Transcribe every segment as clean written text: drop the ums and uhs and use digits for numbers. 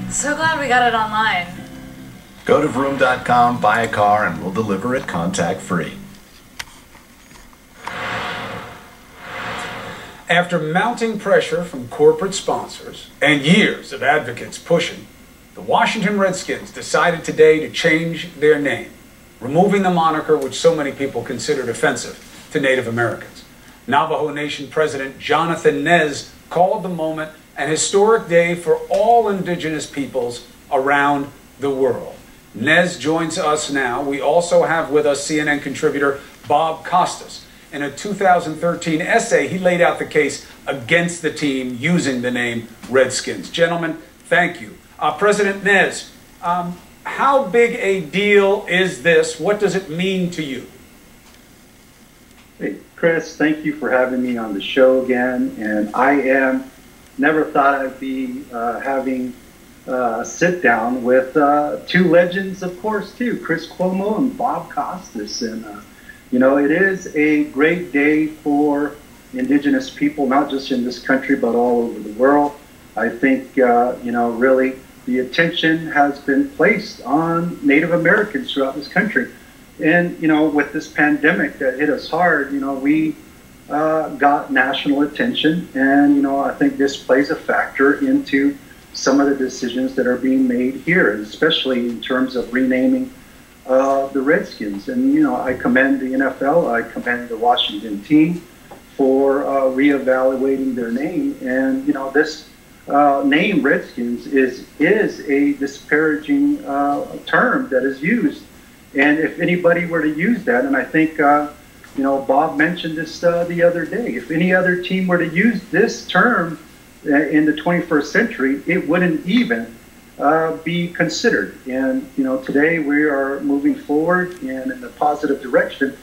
So glad we got it online. Go to vroom.com, buy a car, and we'll deliver it contact-free. After mounting pressure from corporate sponsors and years of advocates pushing, the Washington Redskins decided today to change their name, removing the moniker which so many people considered offensive to Native Americans. Navajo Nation President Jonathan Nez called the moment an historic day for all indigenous peoples around the world. Nez joins us now. We also have with us CNN contributor Bob Costas. In a 2013 essay, he laid out the case against the team using the name Redskins. Gentlemen, thank you. President Nez, how big a deal is this? What does it mean to you? Hey, Chris, thank you for having me on the show again. And I never thought I'd be having a sit down with two legends, of course, too, Chris CUOMO and Bob Costas. And, you know, it is a great day for indigenous people, not just in this country, but all over the world. I think, you know, really the attention has been placed on Native Americans throughout this country. And, you know, with this pandemic that hit us hard, you know, we got national attention. And, you know, I think this plays a factor into some of the decisions that are being made here, especially in terms of renaming the Redskins. And, you know, I commend the NFL, I commend the Washington team for reevaluating their name. And, you know, this name Redskins is a disparaging term that is used. And if anybody were to use that, and I think, you know, Bob mentioned this the other day, if any other team were to use this term in the 21st century, it wouldn't even be considered. And, you know, today we are moving forward in a positive direction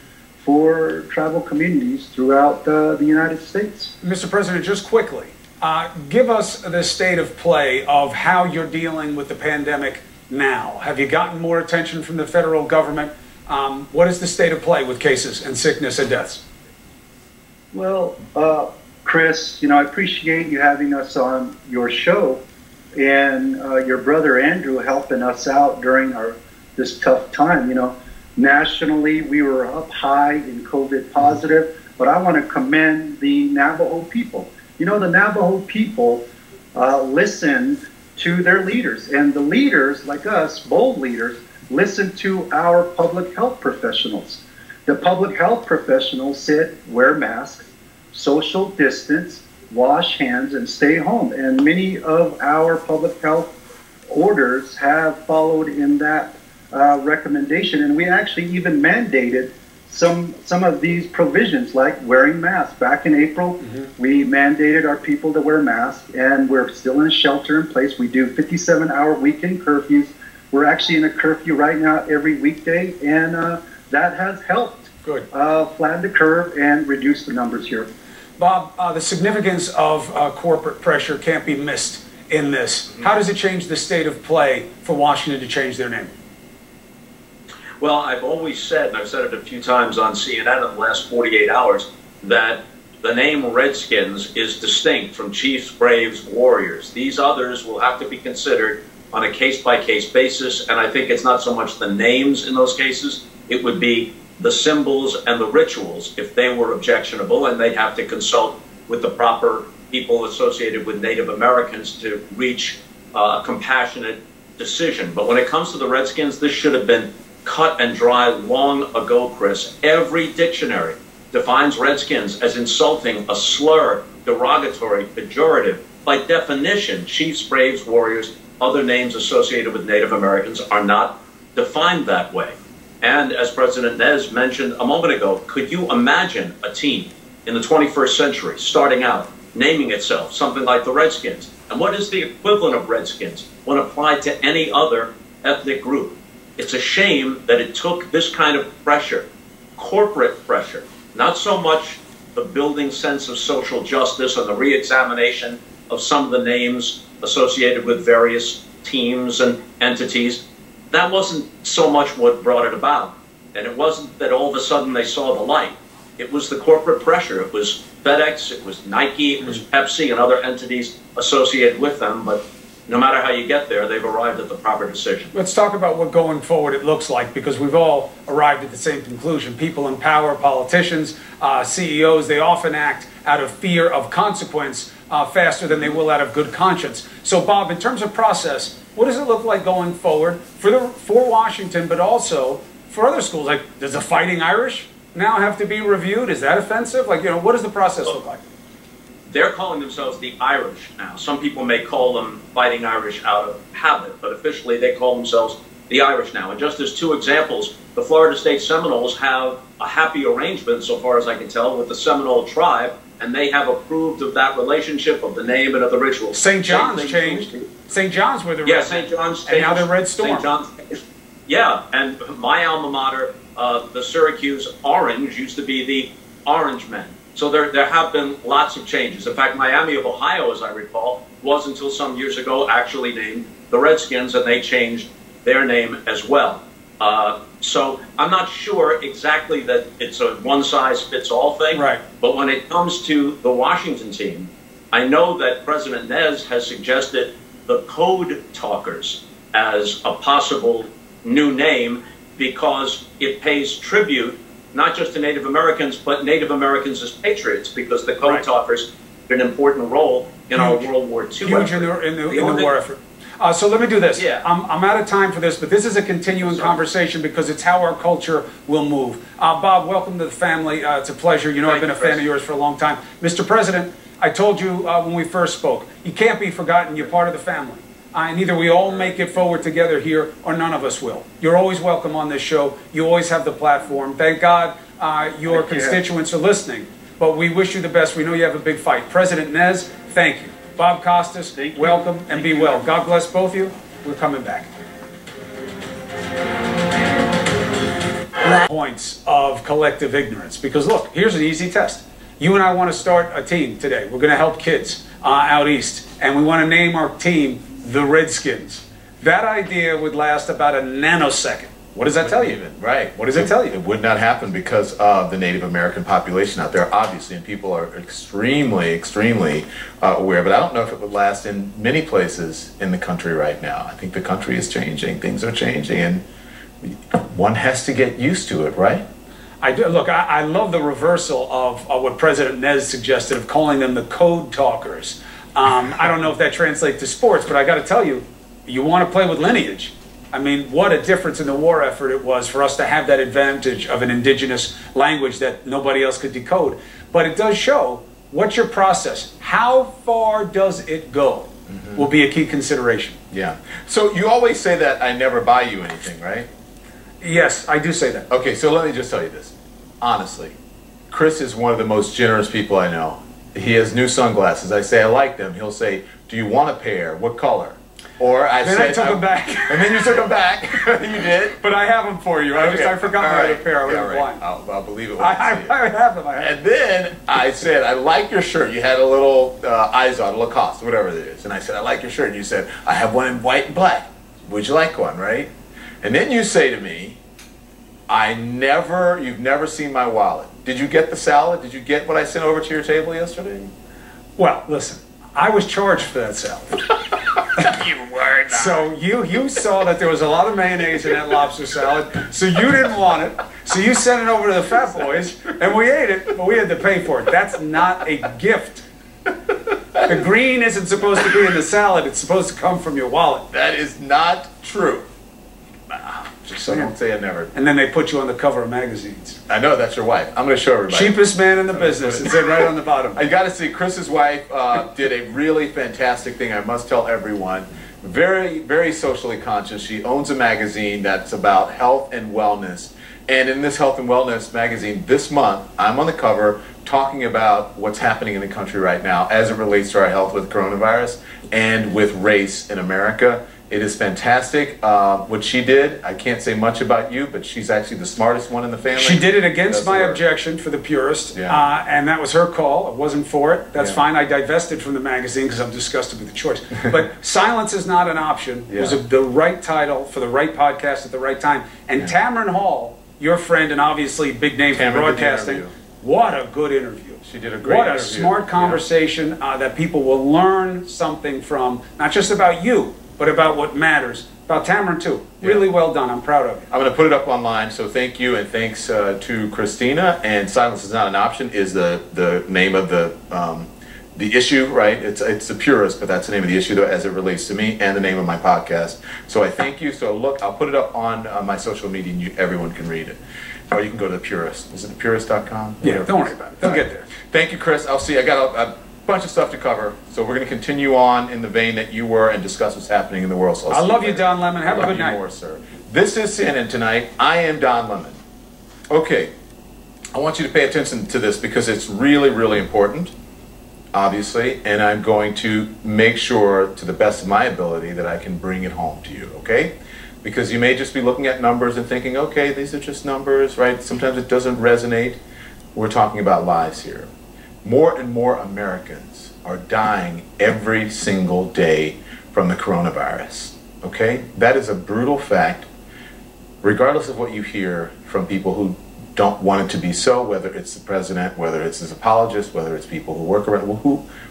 for tribal communities throughout the United States. Mr. President, just quickly, give us the state of play of how you're dealing with the pandemic now. Have you gotten more attention from the federal government? What is the state of play with cases and sickness and deaths? Well, Chris, you know, I appreciate you having us on your show, and your brother Andrew helping us out during this tough time. You know, nationally we were up high in COVID positive, but I want to commend the Navajo people. You know, the Navajo people listened to their leaders, and the leaders, like us, bold leaders, listen to our public health professionals. The public health professionals said, wear masks, social distance, wash hands, and stay home. And many of our public health orders have followed in that recommendation. And we actually even mandated some of these provisions, like wearing masks. Back in April, we mandated our people to wear masks, and we're still in shelter in place. We do 57-hour weekend curfews. We're actually in a curfew right now every weekday, and that has helped flatten the curve and reduce the numbers here. Bob, the significance of corporate pressure can't be missed in this. How does it change the state of play for Washington to change their name? Well, I've always said, and I've said it a few times on CNN in the last 48 hours, that the name Redskins is distinct from Chiefs, Braves, Warriors. These others will have to be considered on a case-by-case basis, and I think it's not so much the names in those cases, it would be the symbols and the rituals if they were objectionable, and they'd have to consult with the proper people associated with Native Americans to reach a compassionate decision. But when it comes to the Redskins, this should have been cut and dry long ago, Chris. Every dictionary defines Redskins as insulting, a slur, derogatory, pejorative. By definition, Chiefs, Braves, Warriors, other names associated with Native Americans are not defined that way. And as President Nez mentioned a moment ago, could you imagine a team in the 21st century starting out naming itself something like the Redskins? And what is the equivalent of Redskins when applied to any other ethnic group? It's a shame that it took this kind of pressure, corporate pressure, not so much the building sense of social justice and the re-examination of some of the names associated with various teams and entities. That wasn't so much what brought it about. And it wasn't that all of a sudden they saw the light. It was the corporate pressure. It was FedEx, it was Nike, it was Pepsi and other entities associated with them. But no matter how you get there, they've arrived at the proper decision. Let's talk about what going forward it looks like, because we've all arrived at the same conclusion. People in power, politicians, CEOs, they often act out of fear of consequence faster than they will out of good conscience. So, Bob, in terms of process, what does it look like going forward for Washington, but also for other schools? Like, does the Fighting Irish now have to be reviewed? Is that offensive? Like, what does the process look like? They're calling themselves the Irish now. Some people may call them Fighting Irish out of habit, but officially they call themselves the Irish now. And just as two examples, the Florida State Seminoles have a happy arrangement, so far as I can tell, with the Seminole tribe, and they have approved of that relationship, of the name and of the ritual. St. John's changed. St. John's were the Red. St. John's changed. And now they're Red Storm. St. John's. Yeah, and my alma mater, the Syracuse Orange, used to be the Orange Men. So there have been lots of changes. In fact, Miami of Ohio, as I recall, was until some years ago actually named the Redskins, and they changed their name as well. So I'm not sure exactly that it's a one-size-fits-all thing. Right. But when it comes to the Washington team, I know that President Nez has suggested the Code Talkers as a possible new name because it pays tribute not just to Native Americans, but Native Americans as patriots, because the Code Talkers played an important role in our World War II huge effort. in the war effort. So let me do this. Yeah. I'm out of time for this, but this is a continuing conversation because it's how our culture will move. Bob, welcome to the family. It's a pleasure. You know, I've been a fan of yours for a long time. Mr. President, I told you when we first spoke, you can't be forgotten. You're part of the family. And either we all make it forward together here or none of us will. You're always welcome on this show. You always have the platform. Thank God your constituents are listening. But we wish you the best. We know you have a big fight. President Nez, thank you. Bob Costas, welcome and be well. God bless both of you. We're coming back. Points of collective ignorance. Because look, here's an easy test. You and I want to start a team today. We're going to help kids out east. And we want to name our team the Redskins. That idea would last about a nanosecond. What does that tell you? Right. What does it tell you? It would not happen because of the Native American population out there, obviously, and people are extremely, extremely aware. But I don't know if it would last in many places in the country right now. I think the country is changing. Things are changing, and one has to get used to it, right? I do. Look, I love the reversal of what President Nez suggested of calling them the Code Talkers. I don't know if that translates to sports, but I got to tell you, you want to play with lineage. I mean, what a difference in the war effort it was for us to have that advantage of an indigenous language that nobody else could decode. But it does show what's your process. How far does it go will be a key consideration. Yeah. So you always say that I never buy you anything, right? Yes, I do say that. Okay, so let me just tell you this. Honestly, Chris is one of the most generous people I know. He has new sunglasses. I say I like them. He'll say, do you want a pair? What color? Or I then said, I took them back. And then you took them back. You did. But I have them for you. I forgot my other pair. I was blind. I'll believe it when I have them. And then I said, I like your shirt. You had a little eyes on, Lacoste, whatever it is. And I said, I like your shirt. And you said, I have one in white and black. Would you like one, right? And then you say to me, you've never seen my wallet. Did you get the salad? Did you get what I sent over to your table yesterday? Well, listen, I was charged for that salad. You were not. So you saw that there was a lot of mayonnaise in that lobster salad, so you didn't want it. So you sent it over to the fat boys, and we ate it, but we had to pay for it. That's not a gift. The green isn't supposed to be in the salad. It's supposed to come from your wallet. That is not true. So don't say I never. And then they put you on the cover of magazines. I know, that's your wife. I'm going to show everybody. Cheapest man in the business. It said right on the bottom. I got to say, Chris's wife did a really fantastic thing. I must tell everyone. Very, very socially conscious. She owns a magazine that's about health and wellness. And in this health and wellness magazine this month, I'm on the cover talking about what's happening in the country right now as it relates to our health with coronavirus and with race in America. It is fantastic. What she did, I can't say much about you, but she's actually the smartest one in the family. She did it against my objection for the purist, and that was her call. It wasn't for it. That's fine. I divested from the magazine because I'm disgusted with the choice. But silence is not an option. It was the right title for the right podcast at the right time. And Tamron Hall, your friend and obviously big name for broadcasting, What a good interview. She did a great What interview. a smart conversation that people will learn something from, not just about you, but about what matters. About Tamron, too. Yeah. Really well done. I'm proud of you. I'm going to put it up online, so thank you, and thanks to Christina. And Silence is Not an Option is the name of the issue, right? It's the purist, but that's the name of the issue as it relates to me, and the name of my podcast. So I thank you. So look, I'll put it up on my social media, and everyone can read it. Or you can go to the Purist. Is it thepurist.com? Yeah, don't worry about it. They'll get there. Thank you, Chris. I'll see. I got a bunch of stuff to cover, so we're going to continue on in the vein that you were and discuss what's happening in the world. So I love you, Don Lemon. Have a good night. More, sir. This is CNN Tonight. I am Don Lemon. Okay, I want you to pay attention to this because it's really, really important, obviously, and I'm going to make sure, to the best of my ability, that I can bring it home to you, okay? Because you may just be looking at numbers and thinking, okay, these are just numbers, right? Sometimes it doesn't resonate. We're talking about lives here. More and more Americans are dying every single day from the coronavirus, okay? That is a brutal fact, regardless of what you hear from people who don't want it to be so, whether it's the president, whether it's his apologists, whether it's people who work around,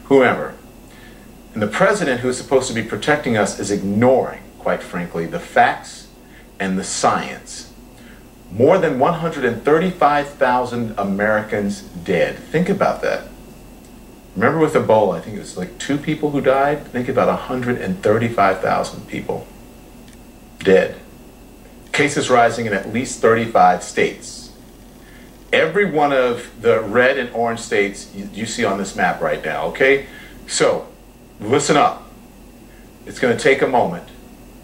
whomever. And the president, who is supposed to be protecting us, is ignoring, quite frankly, the facts and the science. More than 135,000 Americans dead. Think about that. Remember with Ebola, I think it was like 2 people who died. Think about 135,000 people dead. Cases rising in at least 35 states. Every one of the red and orange states you see on this map right now, okay? So, listen up. It's going to take a moment,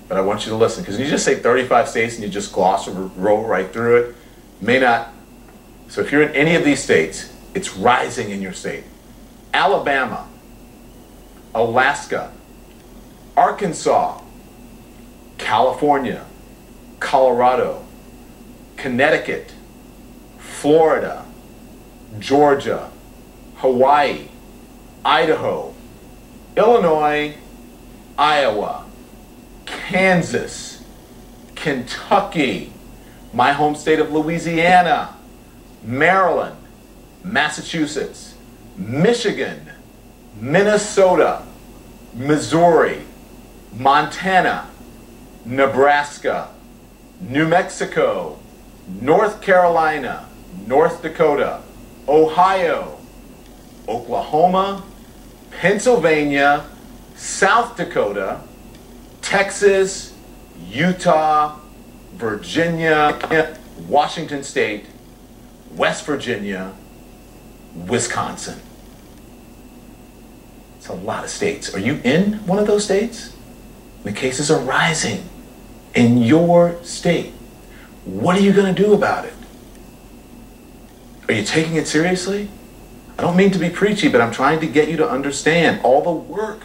but I want you to listen, because you just say 35 states and you just gloss or roll right through it, may not. So if you're in any of these states, it's rising in your state. Alabama, Alaska, Arkansas, California, Colorado, Connecticut, Florida, Georgia, Hawaii, Idaho, Illinois, Iowa, Kansas, Kentucky, my home state of Louisiana, Maryland, Massachusetts, Michigan, Minnesota, Missouri, Montana, Nebraska, New Mexico, North Carolina, North Dakota, Ohio, Oklahoma, Pennsylvania, South Dakota, Texas, Utah, Virginia, Washington State, West Virginia, Wisconsin. It's a lot of states. Are you in one of those states? The cases are rising in your state. What are you going to do about it? Are you taking it seriously? I don't mean to be preachy, but I'm trying to get you to understand all the work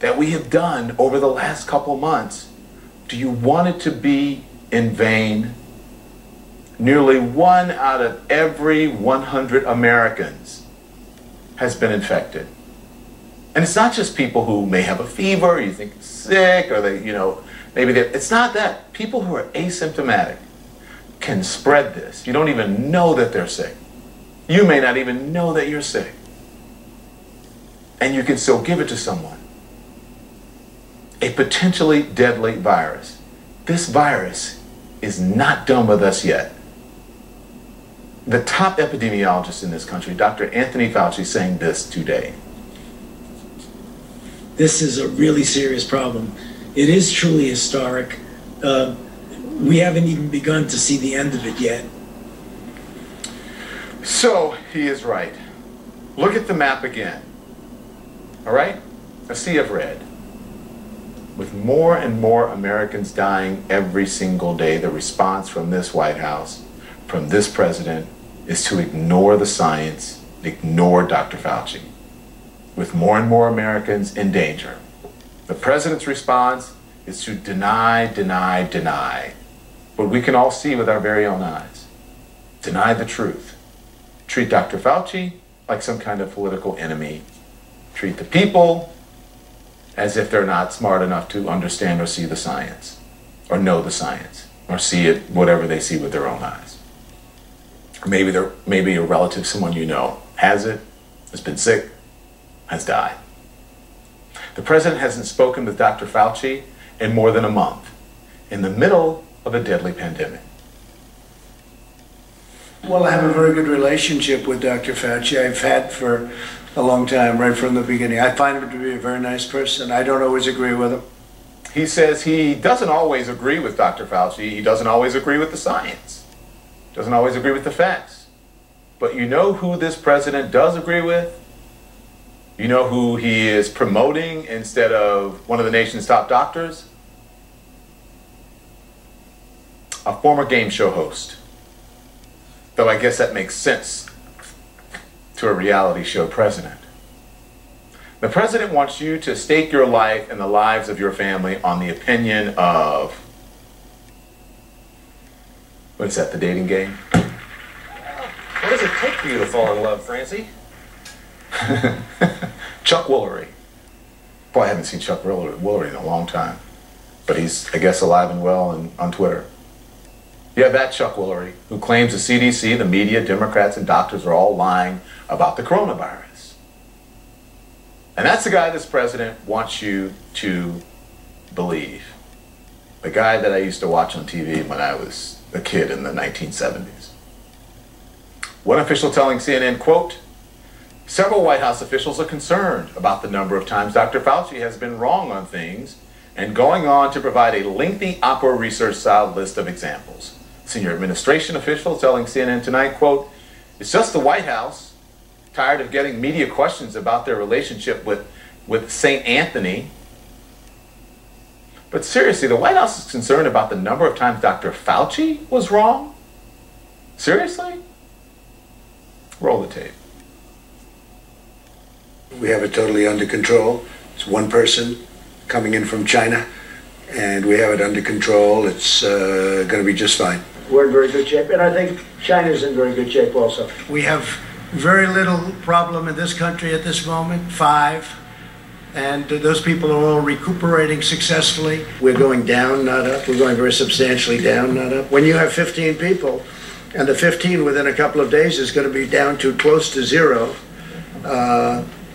that we have done over the last couple months. Do you want it to be in vain? Nearly 1 out of every 100 Americans has been infected. And it's not just people who may have a fever, or you think it's sick, or they, maybe it's not that. People who are asymptomatic can spread this. You don't even know that they're sick. You may not even know that you're sick. And you can still give it to someone. A potentially deadly virus. This virus is not done with us yet. The top epidemiologist in this country, Dr. Anthony Fauci, is saying this today. This is a really serious problem. It is truly historic. We haven't even begun to see the end of it yet. So, he is right. Look at the map again. All right? A sea of red. With more and more Americans dying every single day, the response from this White House, from this president, is to ignore the science, ignore Dr. Fauci. With more and more Americans in danger, the president's response is to deny, deny, deny. What we can all see with our very own eyes. Deny the truth. Treat Dr. Fauci like some kind of political enemy. Treat the people as if they're not smart enough to understand or see the science, or know the science, or see it, whatever they see with their own eyes. maybe a relative, someone you know, has it, has been sick, has died. The president hasn't spoken with Dr. Fauci in more than a month, in the middle of a deadly pandemic. Well, I have a very good relationship with Dr. Fauci. I've had for a long time, right from the beginning. I find him to be a very nice person. I don't always agree with him. He says he doesn't always agree with Dr. Fauci. He doesn't always agree with the science. Doesn't always agree with the facts. But you know who this president does agree with? You know who he is promoting instead of one of the nation's top doctors? A former game show host. Though I guess that makes sense to a reality show president. The president wants you to stake your life and the lives of your family on the opinion of, what's that, the dating game? What does it take for you to fall in love, Francie? Chuck Woolery. Boy, I haven't seen Chuck Woolery in a long time. But he's, I guess, alive and well and on Twitter. Yeah, that Chuck Woolery, who claims the CDC, the media, Democrats, and doctors are all lying about the coronavirus. And that's the guy this president wants you to believe. The guy that I used to watch on TV when I was a kid in the 1970s. One official telling CNN, quote, several White House officials are concerned about the number of times Dr. Fauci has been wrong on things and going on to provide a lengthy Opera research-style list of examples. Senior administration official telling CNN tonight, quote, it's just the White House, tired of getting media questions about their relationship with St. Anthony. But seriously, the White House is concerned about the number of times Dr. Fauci was wrong? Seriously? Roll the tape. We have it totally under control. It's one person coming in from China, and we have it under control. It's going to be just fine. We're in very good shape, and I think China's in very good shape also. We have very little problem in this country at this moment, 5, and those people are all recuperating successfully. We're going down, not up. We're going very substantially down, not up. When you have 15 people, and the 15 within a couple of days is going to be down to close to 0,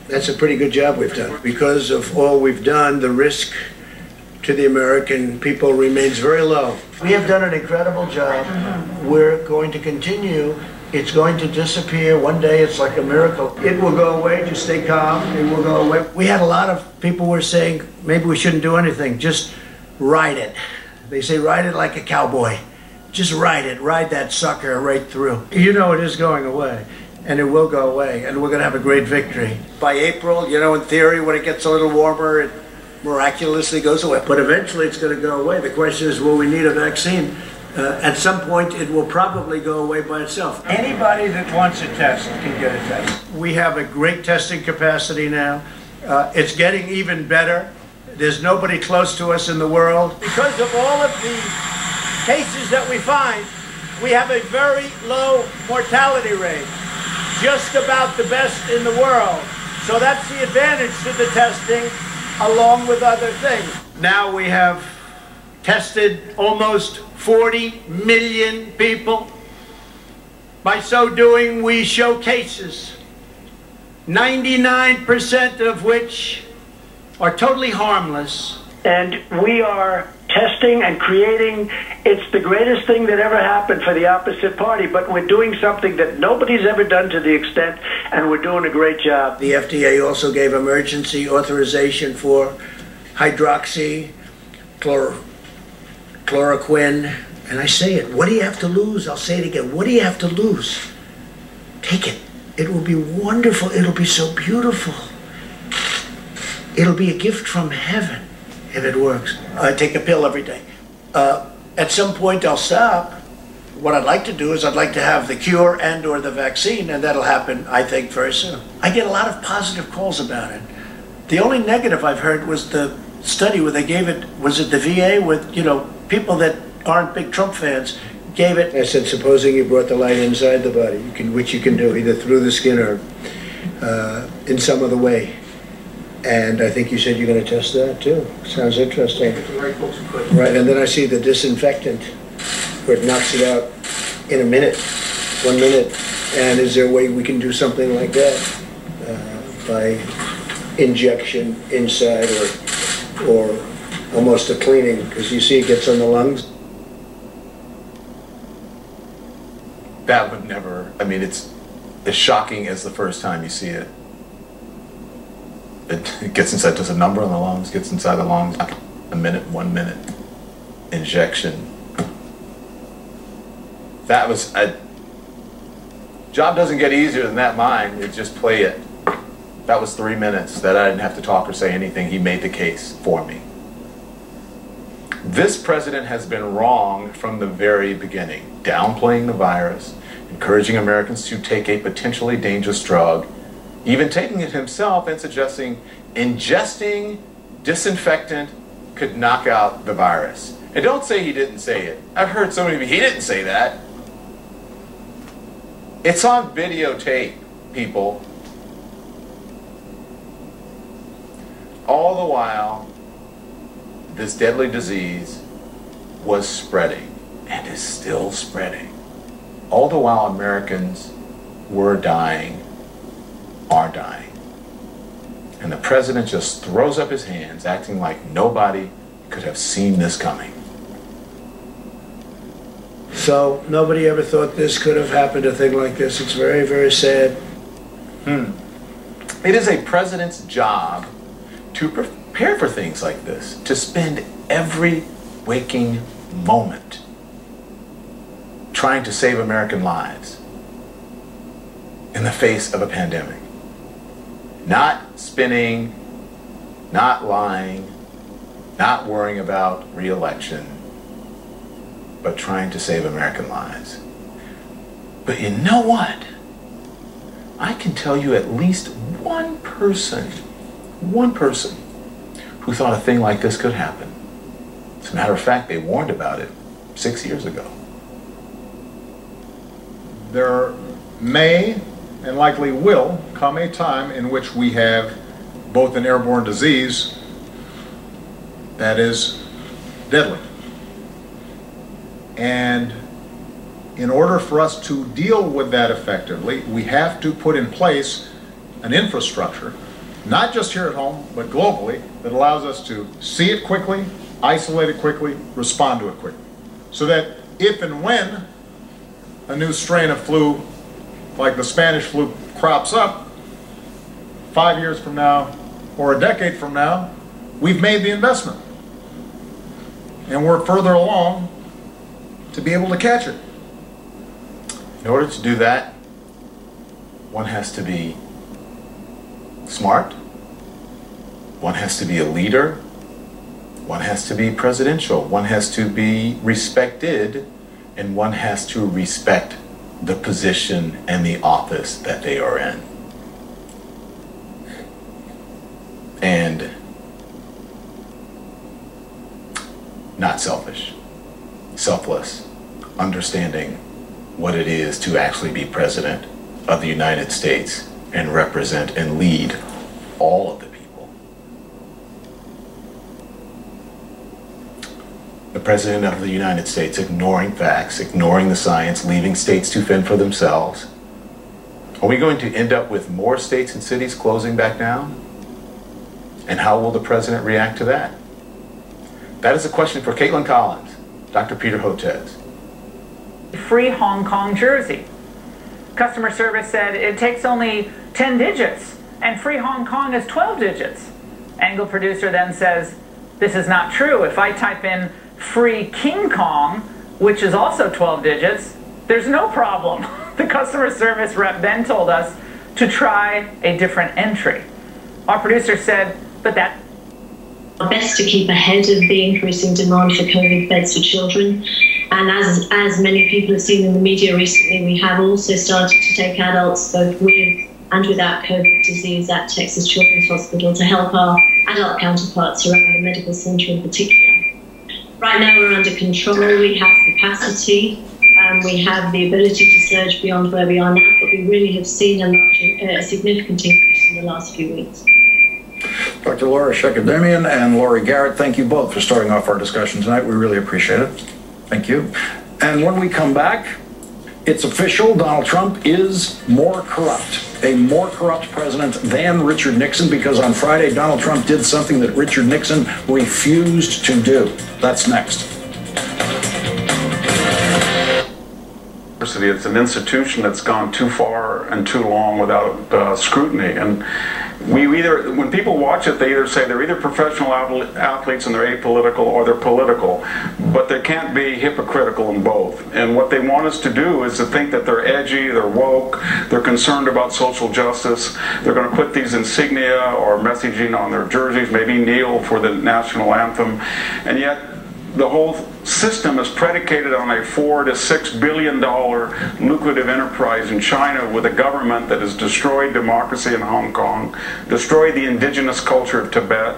that's a pretty good job we've done. Because of all we've done, the risk to the American people remains very low. We have done an incredible job. We're going to continue. It's going to disappear. One day it's like a miracle. It will go away. Just stay calm. It will go away. We had a lot of people were saying, maybe we shouldn't do anything. Just ride it. They say ride it like a cowboy. Just ride it. Ride that sucker right through. You know it is going away. And it will go away. And we're going to have a great victory. By April, you know, in theory, when it gets a little warmer, it miraculously goes away. But eventually it's going to go away. The question is, will we need a vaccine? At some point, it will probably go away by itself. Anybody that wants a test can get a test. We have a great testing capacity now. It's getting even better. There's nobody close to us in the world. Because of all of the cases that we find, we have a very low mortality rate. Just about the best in the world. So that's the advantage to the testing, along with other things. Now we have tested almost 40 million people. By so doing, we show cases, 99% of which are totally harmless. And we are testing and creating, it's the greatest thing that ever happened for the opposite party, but we're doing something that nobody's ever done to the extent, and we're doing a great job. The FDA also gave emergency authorization for hydroxychloroquine, and I say it, what do you have to lose? I'll say it again, what do you have to lose? Take it. It will be wonderful. It'll be so beautiful. It'll be a gift from heaven if it works. I take a pill every day. At some point I'll stop. What I'd like to do is I'd like to have the cure and or the vaccine, and that'll happen, I think, very soon. I get a lot of positive calls about it. The only negative I've heard was the study where they gave it, was it the VA, with, you know, people that aren't big Trump fans gave it. I said, supposing you brought the light inside the body, which you can do either through the skin or in some other way. And I think you said you're going to test that too. Sounds interesting. Right, and then I see the disinfectant where it knocks it out in a minute. 1 minute. And is there a way we can do something like that by injection inside or almost a cleaning? Because you see it gets on the lungs. That would never, I mean, it's as shocking as the first time you see it. It gets inside, does a number on the lungs, gets inside the lungs, a minute, 1 minute injection. That was a job doesn't get easier than that. Mine, it just play it. That was 3 minutes that I didn't have to talk or say anything. He made the case for me. This president has been wrong from the very beginning, downplaying the virus, encouraging Americans to take a potentially dangerous drug, even taking it himself and suggesting ingesting disinfectant could knock out the virus. And don't say he didn't say it. I've heard so many people, he didn't say that. It's on videotape, people. All the while, this deadly disease was spreading and is still spreading. All the while Americans were dying, are dying. And the president just throws up his hands, acting like nobody could have seen this coming. So nobody ever thought this could have happened, a thing like this. It's very, very sad. It is a president's job to prepare for things like this, to spend every waking moment trying to save American lives in the face of a pandemic. Not spinning, not lying, not worrying about re-election, but trying to save American lives. But you know what? I can tell you at least one person who thought a thing like this could happen. As a matter of fact, they warned about it 6 years ago. There may and likely will come a time in which we have both an airborne disease that is deadly. And in order for us to deal with that effectively, we have to put in place an infrastructure, not just here at home, but globally, that allows us to see it quickly, isolate it quickly, respond to it quickly. So that if and when a new strain of flu, like the Spanish flu, crops up 5 years from now or a decade from now, we've made the investment. And we're further along to be able to catch it. In order to do that, one has to be smart, one has to be a leader, one has to be presidential, one has to be respected, and one has to respect the position and the office that they are in. And not selfish, selfless, understanding what it is to actually be president of the United States and represent and lead all of the people. The president of the United States ignoring facts, ignoring the science, leaving states to fend for themselves. Are we going to end up with more states and cities closing back down? And how will the president react to that? That is a question for Caitlin Collins, Dr. Peter Hotez. Free Hong Kong jersey. Customer service said it takes only 10 digits, and Free Hong Kong is 12 digits. Angle producer then says, this is not true. If I type in Free King Kong, which is also 12 digits, there's no problem. The customer service rep then told us to try a different entry. Our producer said, but that our best to keep ahead of the increasing demand for COVID beds for children. And as many people have seen in the media recently, we have also started to take adults both with and without COVID disease at Texas Children's Hospital to help our adult counterparts around the medical center in particular. Right now we're under control, we have capacity, we have the ability to surge beyond where we are now, but we really have seen a significant increase in the last few weeks. Dr. Laura Shekademian and Laurie Garrett, thank you both for starting off our discussion tonight. We really appreciate it. Thank you. And when we come back, It's official, Donald Trump is more corrupt, a more corrupt president than Richard Nixon, because on Friday, Donald Trump did something that Richard Nixon refused to do. That's next. It's an institution that's gone too far and too long without scrutiny. And when people watch it, they either say they're either professional athletes and they're apolitical, or they're political, but they can't be hypocritical in both. And what they want us to do is to think that they're edgy, they're woke, they're concerned about social justice, they're going to put these insignia or messaging on their jerseys, maybe kneel for the national anthem, and yet the whole system is predicated on a $4 to $6 billion lucrative enterprise in China, with a government that has destroyed democracy in Hong Kong, destroyed the indigenous culture of Tibet,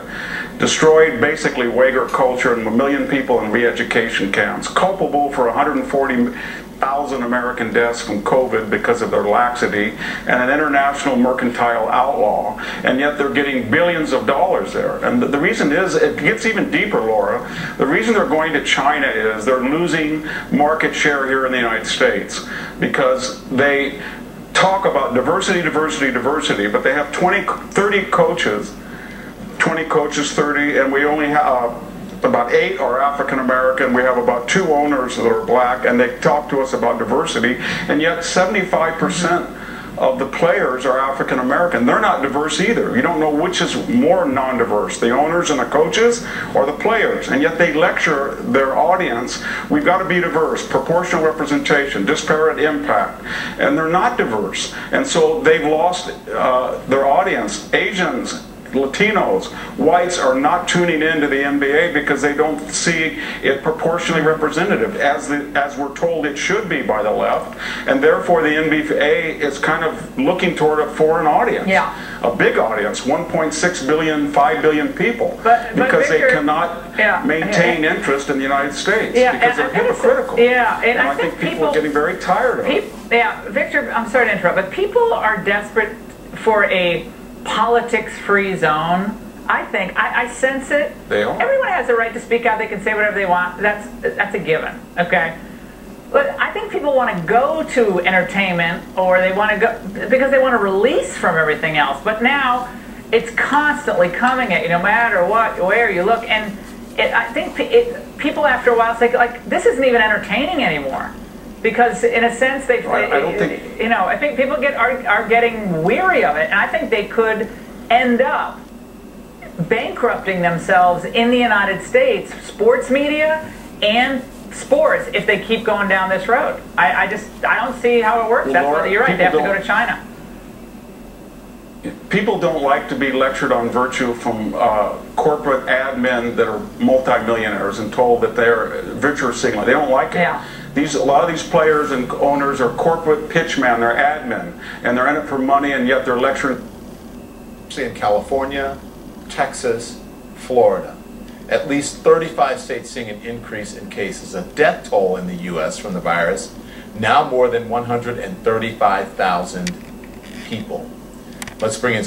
destroyed basically Uyghur culture and 1 million people in re-education camps, culpable for 140,000 American deaths from COVID because of their laxity, and an international mercantile outlaw, and yet they're getting billions of dollars there. And the reason is, it gets even deeper, Laura. The reason they're going to China is they're losing market share here in the United States, because they talk about diversity, diversity, diversity, but they have 30 coaches, 30, and we only have about 8 are African American. We have about 2 owners that are black, and they talk to us about diversity, and yet 75% of the players are African American. They're not diverse either. You don't know which is more non-diverse, the owners and the coaches or the players, and yet they lecture their audience, we've got to be diverse, proportional representation, disparate impact, and they're not diverse. And so they've lost their audience. Asians, Latinos, whites are not tuning into the NBA because they don't see it proportionally representative as we're told it should be by the left, and therefore the NBA is kind of looking toward a foreign audience, a big audience, 1.6 billion, 5 billion people, because Victor, they cannot maintain interest in the United States because they're hypocritical. And I think people are getting very tired of it. Victor, I'm sorry to interrupt, but people are desperate for a politics-free zone. I think I sense it. They are. Everyone has the right to speak out. They can say whatever they want. That's a given. Okay. But I think people want to go to entertainment, or they want to go because they want to release from everything else. But now it's constantly coming at you, no matter what, where you look. And I think people after a while say, like, this isn't even entertaining anymore. Because in a sense, I think people are getting weary of it, and I think they could end up bankrupting themselves in the United States, sports media and sports, if they keep going down this road. I don't see how it works. Laura, you're right. They have to go to China. People don't like to be lectured on virtue from corporate admin that are multimillionaires and told that they're virtue signaling. They don't like it. Yeah. A lot of these players and owners are corporate pitchmen, they're admin, and they're in it for money, and yet they're lecturing. In California, Texas, Florida, at least 35 states seeing an increase in cases. A death toll in the U.S. from the virus, now more than 135,000 people. Let's bring in